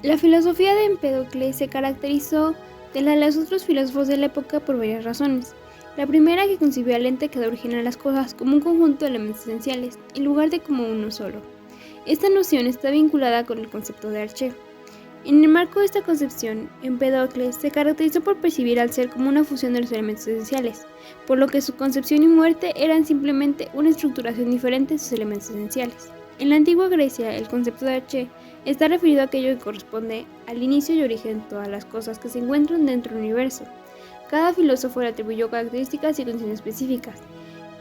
La filosofía de Empédocles se caracterizó de la de los otros filósofos de la época por varias razones. La primera, que concibió al ente que da origen a las cosas como un conjunto de elementos esenciales, en lugar de como uno solo. Esta noción está vinculada con el concepto de arché. En el marco de esta concepción, Empédocles se caracterizó por percibir al ser como una fusión de los elementos esenciales, por lo que su concepción y muerte eran simplemente una estructuración diferente de sus elementos esenciales. En la antigua Grecia, el concepto de arché está referido a aquello que corresponde al inicio y origen de todas las cosas que se encuentran dentro del universo. Cada filósofo le atribuyó características y condiciones específicas,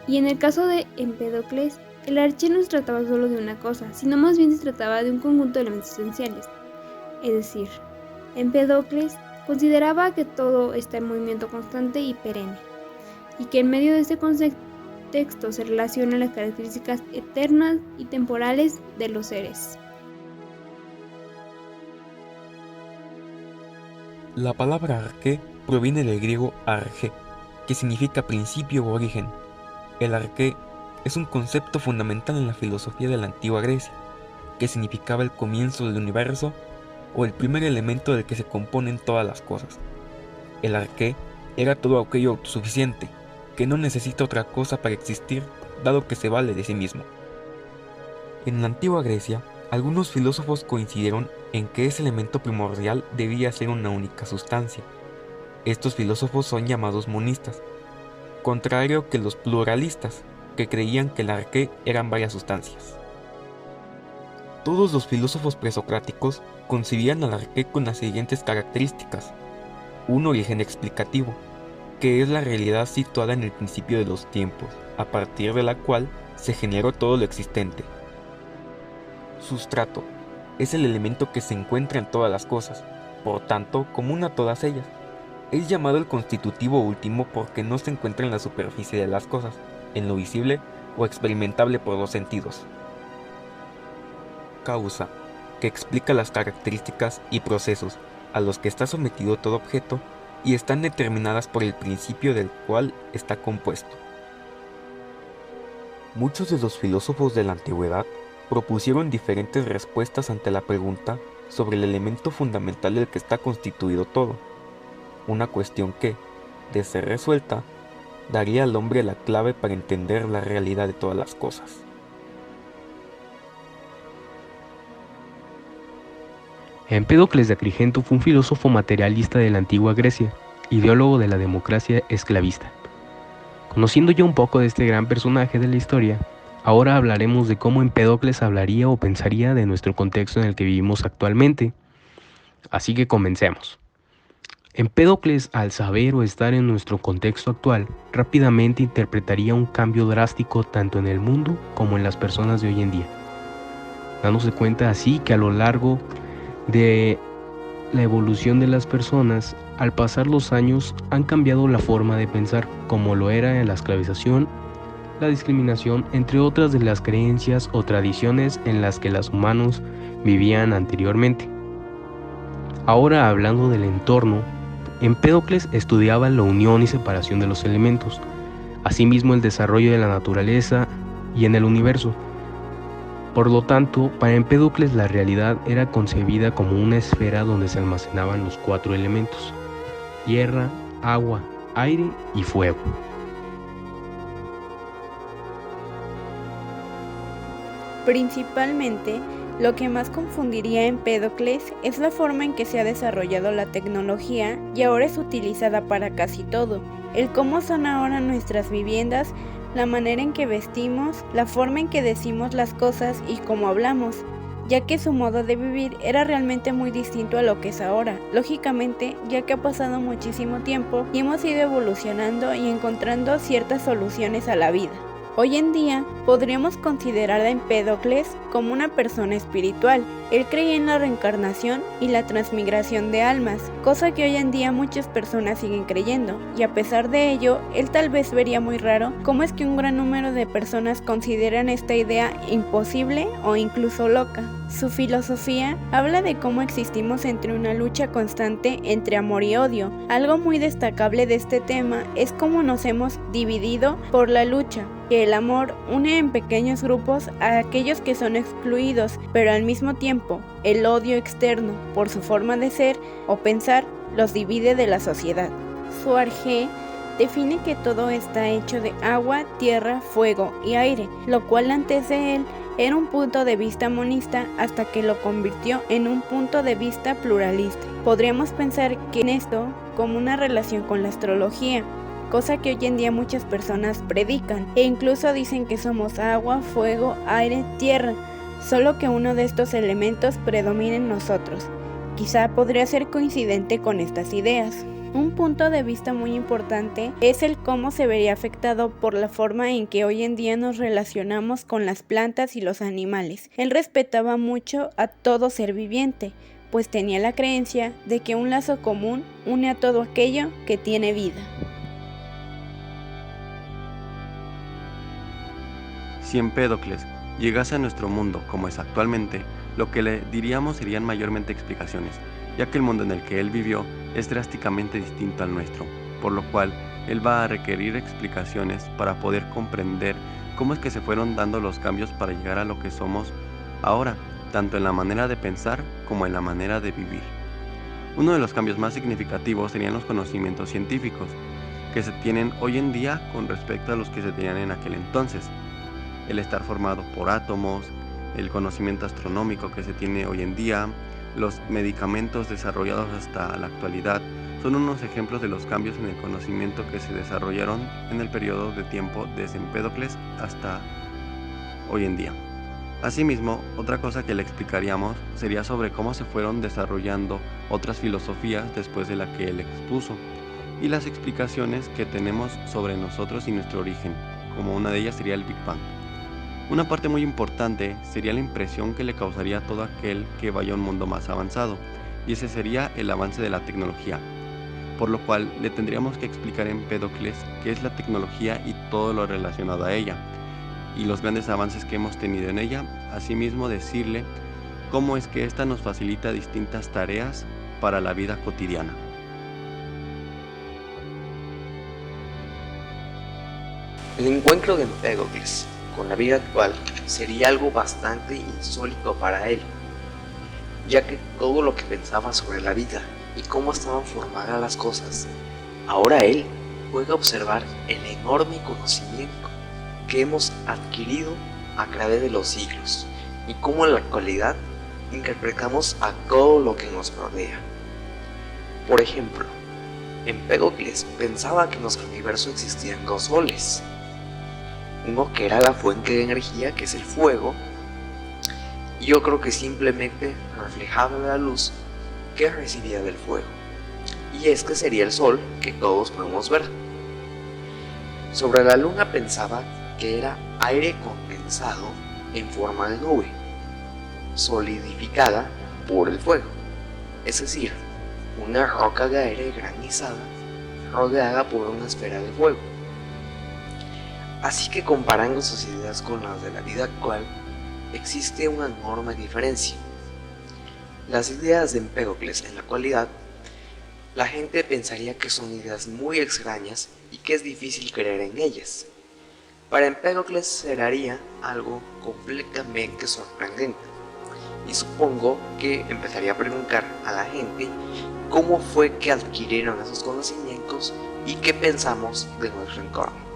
y en el caso de Empédocles, el arché no se trataba solo de una cosa, sino más bien se trataba de un conjunto de elementos esenciales. Es decir, Empédocles consideraba que todo está en movimiento constante y perenne, y que en medio de este contexto se relacionan las características eternas y temporales de los seres. La palabra arqué proviene del griego arge, que significa principio o origen. El arqué es un concepto fundamental en la filosofía de la antigua Grecia, que significaba el comienzo del universo o el primer elemento del que se componen todas las cosas. El arqué era todo aquello autosuficiente, que no necesita otra cosa para existir, dado que se vale de sí mismo. En la antigua Grecia, algunos filósofos coincidieron en que ese elemento primordial debía ser una única sustancia. Estos filósofos son llamados monistas, contrario que los pluralistas, que creían que el arqué eran varias sustancias. Todos los filósofos presocráticos concibían al arqué con las siguientes características: un origen explicativo, que es la realidad situada en el principio de los tiempos, a partir de la cual se generó todo lo existente. Sustrato, es el elemento que se encuentra en todas las cosas, por tanto, común a todas ellas. Es llamado el constitutivo último porque no se encuentra en la superficie de las cosas, en lo visible o experimentable por los sentidos. Causa, que explica las características y procesos a los que está sometido todo objeto y están determinadas por el principio del cual está compuesto. Muchos de los filósofos de la antigüedad propusieron diferentes respuestas ante la pregunta sobre el elemento fundamental del que está constituido todo, una cuestión que, de ser resuelta, daría al hombre la clave para entender la realidad de todas las cosas. Empédocles de Agrigento fue un filósofo materialista de la antigua Grecia, ideólogo de la democracia esclavista. Conociendo ya un poco de este gran personaje de la historia, ahora hablaremos de cómo Empédocles hablaría o pensaría de nuestro contexto en el que vivimos actualmente. Así que comencemos. Empédocles, al saber o estar en nuestro contexto actual, rápidamente interpretaría un cambio drástico tanto en el mundo como en las personas de hoy en día, dándose cuenta así que a lo largo de la evolución de las personas, al pasar los años, han cambiado la forma de pensar, como lo era en la esclavización, la discriminación, entre otras de las creencias o tradiciones en las que los humanos vivían anteriormente. Ahora, hablando del entorno, Empédocles estudiaba la unión y separación de los elementos, asimismo el desarrollo de la naturaleza y en el universo. Por lo tanto, para Empédocles la realidad era concebida como una esfera donde se almacenaban los 4 elementos: tierra, agua, aire y fuego. Principalmente, lo que más confundiría a Empédocles es la forma en que se ha desarrollado la tecnología y ahora es utilizada para casi todo, el cómo son ahora nuestras viviendas, la manera en que vestimos, la forma en que decimos las cosas y cómo hablamos, ya que su modo de vivir era realmente muy distinto a lo que es ahora, lógicamente, ya que ha pasado muchísimo tiempo y hemos ido evolucionando y encontrando ciertas soluciones a la vida. Hoy en día, podríamos considerar a Empédocles como una persona espiritual. Él creía en la reencarnación y la transmigración de almas, cosa que hoy en día muchas personas siguen creyendo, y a pesar de ello, él tal vez vería muy raro cómo es que un gran número de personas consideran esta idea imposible o incluso loca. Su filosofía habla de cómo existimos entre una lucha constante entre amor y odio. Algo muy destacable de este tema es cómo nos hemos dividido por la lucha. que el amor une en pequeños grupos a aquellos que son excluidos, pero al mismo tiempo el odio externo por su forma de ser o pensar los divide de la sociedad. Suarge define que todo está hecho de agua, tierra, fuego y aire, lo cual antes de él era un punto de vista monista hasta que lo convirtió en un punto de vista pluralista. Podríamos pensar que en esto como una relación con la astrología, cosa que hoy en día muchas personas predican e incluso dicen que somos agua, fuego, aire, tierra, solo que uno de estos elementos predomina en nosotros. Quizá podría ser coincidente con estas ideas. Un punto de vista muy importante es el cómo se vería afectado por la forma en que hoy en día nos relacionamos con las plantas y los animales. Él respetaba mucho a todo ser viviente, pues tenía la creencia de que un lazo común une a todo aquello que tiene vida. Si Empédocles llegase a nuestro mundo como es actualmente, lo que le diríamos serían mayormente explicaciones, ya que el mundo en el que él vivió es drásticamente distinto al nuestro, por lo cual él va a requerir explicaciones para poder comprender cómo es que se fueron dando los cambios para llegar a lo que somos ahora, tanto en la manera de pensar como en la manera de vivir. Uno de los cambios más significativos serían los conocimientos científicos que se tienen hoy en día con respecto a los que se tenían en aquel entonces. El estar formado por átomos, el conocimiento astronómico que se tiene hoy en día, los medicamentos desarrollados hasta la actualidad, son unos ejemplos de los cambios en el conocimiento que se desarrollaron en el periodo de tiempo desde Empédocles hasta hoy en día. Asimismo, otra cosa que le explicaríamos sería sobre cómo se fueron desarrollando otras filosofías después de la que él expuso, y las explicaciones que tenemos sobre nosotros y nuestro origen, como una de ellas sería el Big Bang. Una parte muy importante sería la impresión que le causaría a todo aquel que vaya a un mundo más avanzado, y ese sería el avance de la tecnología, por lo cual le tendríamos que explicar a Empédocles qué es la tecnología y todo lo relacionado a ella, y los grandes avances que hemos tenido en ella, asimismo decirle cómo es que ésta nos facilita distintas tareas para la vida cotidiana. El encuentro de Empédocles con la vida actual sería algo bastante insólito para él, ya que todo lo que pensaba sobre la vida y cómo estaban formadas las cosas, ahora él puede observar el enorme conocimiento que hemos adquirido a través de los siglos y cómo en la actualidad interpretamos a todo lo que nos rodea. Por ejemplo, Empédocles pensaba que en nuestro universo existían dos soles, uno que era la fuente de energía, que es el fuego, y otro que simplemente reflejaba la luz que recibía del fuego, y este sería el sol que todos podemos ver. Sobre la luna pensaba que era aire condensado en forma de nube, solidificada por el fuego, es decir, una roca de aire granizada rodeada por una esfera de fuego. Así que comparando sus ideas con las de la vida actual, existe una enorme diferencia. Las ideas de Empédocles en la actualidad, la gente pensaría que son ideas muy extrañas y que es difícil creer en ellas. Para Empédocles sería algo completamente sorprendente, y supongo que empezaría a preguntar a la gente cómo fue que adquirieron esos conocimientos y qué pensamos de nuestro entorno.